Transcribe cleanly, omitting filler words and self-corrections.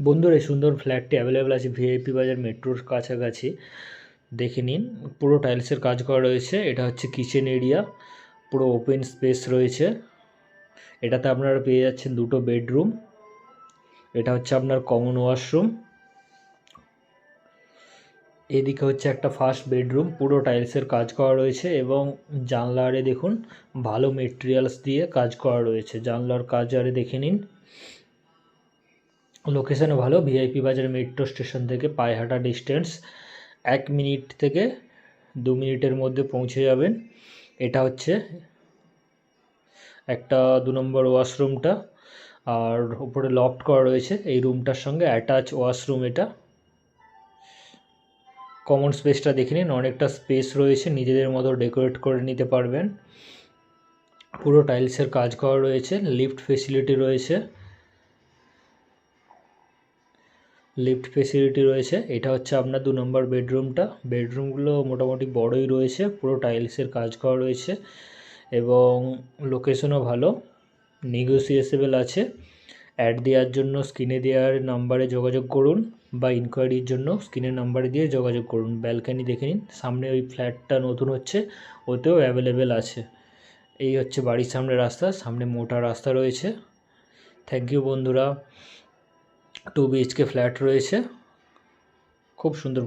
বন্ধুরা এই সুন্দর ফ্ল্যাটটি অ্যাভেলেবেল আছে ভিআইপি বাজার মেট্রোর কাছাকাছি। দেখে নিন, পুরো টাইলসের কাজ করা রয়েছে। এটা হচ্ছে কিচেন এরিয়া, পুরো ওপেন স্পেস রয়েছে। এটাতে আপনারা পেয়ে যাচ্ছেন দুটো বেডরুম। এটা হচ্ছে আপনার কমন ওয়াশরুম। এদিকে হচ্ছে একটা ফার্স্ট বেডরুম, পুরো টাইলসের কাজ করা রয়েছে এবং জানলারে দেখুন ভালো মেটেরিয়ালস দিয়ে কাজ করা রয়েছে। জানলার কাজ আরে দেখে নিন। লোকেশানও ভালো, ভিআইপি বাজার মেট্রো স্টেশন থেকে পায়ে হাঁটা ডিস্টেন্স 1 মিনিট থেকে 2 মিনিটের মধ্যে পৌঁছে যাবেন। এটা হচ্ছে একটা 2 নম্বর ওয়াশরুমটা, আর উপরে লফট করা রয়েছে। এই রুমটার সঙ্গে অ্যাটাচ ওয়াশরুম। এটা কমন স্পেসটা দেখে নিন, অনেকটা স্পেস রয়েছে, নিজেদের মতো ডেকোরেট করে নিতে পারবেন। পুরো টাইলসের কাজ করা রয়েছে, লিফট ফেসিলিটি রয়েছে। এটা হচ্ছে আপনার 2 নম্বর বেডরুমটা। বেডরুমগুলো মোটামুটি বড়ই রয়েছে, পুরো টাইলসের কাজ করা রয়েছে এবং লোকেশনও ভালো, নেগোসিয়েবল আছে। অ্যাড দেওয়ার জন্য স্ক্রিনে দেওয়ার নাম্বারে যোগাযোগ করুন বা ইনকোয়ারির জন্য স্ক্রিনের নাম্বারে দিয়ে যোগাযোগ করুন। ব্যালকানি দেখে নিন, সামনে ওই ফ্ল্যাটটা নতুন হচ্ছে, ওতেও অ্যাভেলেবেল আছে। এই হচ্ছে বাড়ির সামনে রাস্তা, সামনে মোটা রাস্তা রয়েছে। থ্যাংক ইউ বন্ধুরা। 2 BHK ফ্ল্যাট রয়েছে, খুব সুন্দর।